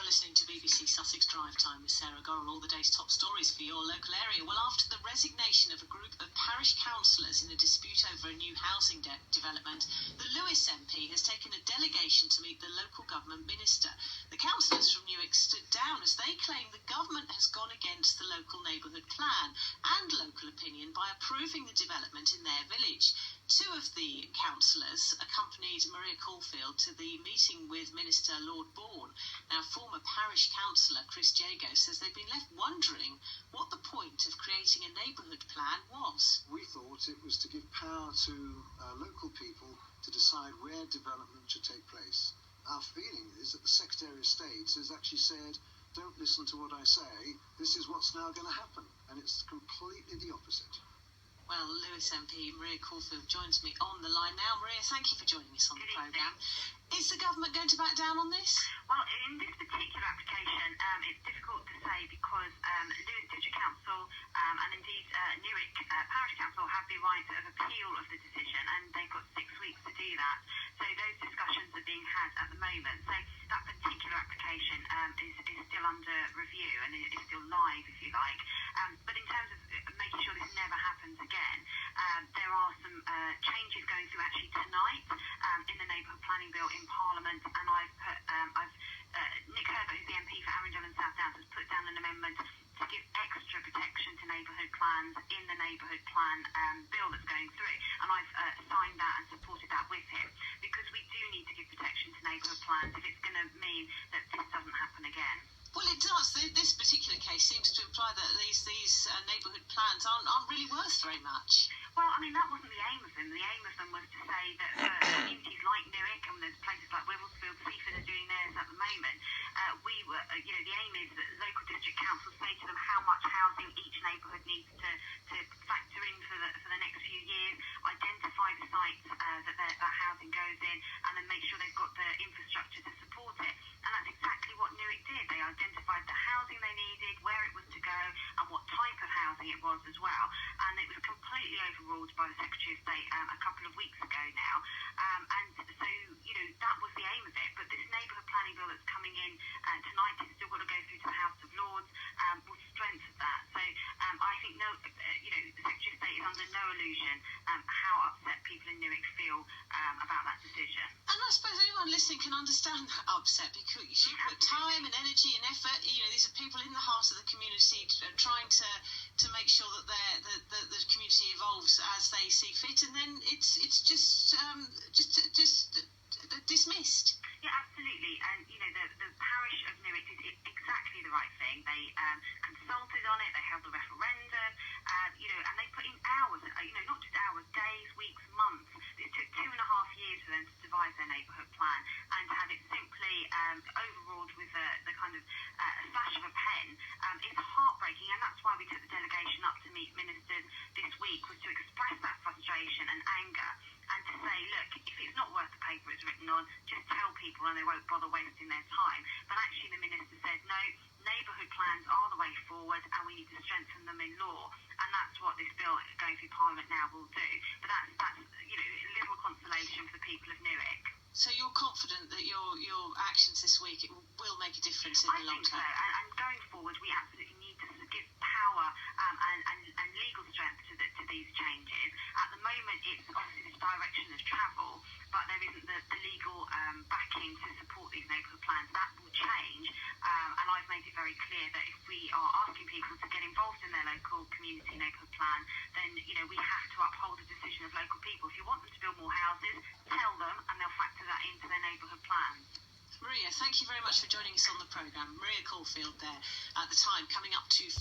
listening to BBC Sussex Drive Time with Sarah Gorrell, all the day's top stories for your local area. Well, after the resignation of a group of parish councillors in a dispute over a new housing development, the Lewis MP has taken a delegation to meet the local government minister. The councillors from Newark stood down as they claim the government has gone against the local neighbourhood plan and local opinion by approving the development in their village. Two of the councillors accompanied Maria Caulfield to the meeting with Minister Lord Bourne. Now, former parish councillor Chris Jago says they've been left wondering what the point of creating a neighbourhood plan was. We thought it was to give power to local people to decide where development should take place. Our feeling is that the Secretary of State has actually said, don't listen to what I say, this is what's now going to happen. And it's completely the opposite. Well, Lewis MP Maria Caulfield joins me on the line now. Maria, thank you for joining us on the programme. Is the government going to back down on this? Well, in this particular application, it's difficult to say because Lewis District Council and indeed Newark Parish Council have the right of appeal of the decision, and they've got 6 weeks to do that. So those discussions are being had at the moment. So that particular application is still under review and is still live, if you like. But in terms of making sure this never happens again, there are some changes going through actually tonight in the Neighbourhood Planning Bill in Parliament, and Nick Herbert, who's the MP for Arundel and South Downs, has put down an amendment to give extra protection to neighbourhood plans in the neighbourhood plan bill that's going through, and I've signed that and supported that with him, because we do need to give protection to neighbourhood plans if it's going to mean that this doesn't happen again. Well, it does. This particular case seems to imply that these neighbourhood plans aren't really worth very much. Well, I mean, that wasn't the aim of them. The aim of them was to say that for communities like Newark, and there's places like Wivelsfield, Seaford are doing theirs at the moment, the aim is that local district councils say to them how much housing each neighbourhood needs to factor in for the next few years, identify the sites that housing goes in, and then make sure they've got the infrastructure to support it. And that's exactly what Newark did. They identified the housing they needed, where it was to go, and what type of housing it was as well. And it was completely overruled by the Secretary of State a couple of weeks ago now. And so, that was the aim of it. But this neighbourhood planning bill that's coming in tonight, it's still got to go through to the House of Lords, will strengthen that. So I think the Secretary of State is under no illusion how upset people in Newark feel about that decision. And I suppose anyone listening can understand that upset, because you put time and energy and effort. These are people in the heart of the community trying to make sure that the community evolves as they see fit, and then it's just dismissed. Yeah, absolutely. And the parish of Newark did exactly the right thing. They consulted on it. They held a referendum. And they put in hours. Not just hours, days, weeks, months. It took 2.5 years for them to devise their neighbourhood plan, and to have it simply overruled with the kind of flash of a pen is heartbreaking. And that's why we took the delegation up to meet ministers this week, was to express that frustration and anger, and to say, look, if it's not worth the paper it's written on, just tell people and they won't bother wasting their time. But actually the minister said, no, neighbourhood plans are the way forward, and we need to strengthen them in law. And that's what this bill going through Parliament now will do. But that's little consolation for the people of Newark. So you're confident that your actions this week will make a difference in the long term? I think so. And going forward, we absolutely need to give power and legal strength to these changes. At the moment, it's obviously this direction of travel, but there isn't the legal backing to support these neighbourhood plans. That will change, and I've made it very clear that if we are asking people to get involved in their local community neighbourhood plan, then we have to uphold the decision of local people. If you want them to build more houses, tell them, and they'll factor that into their neighbourhood plans. Maria, thank you very much for joining us on the programme. Maria Caulfield there at the time, coming up to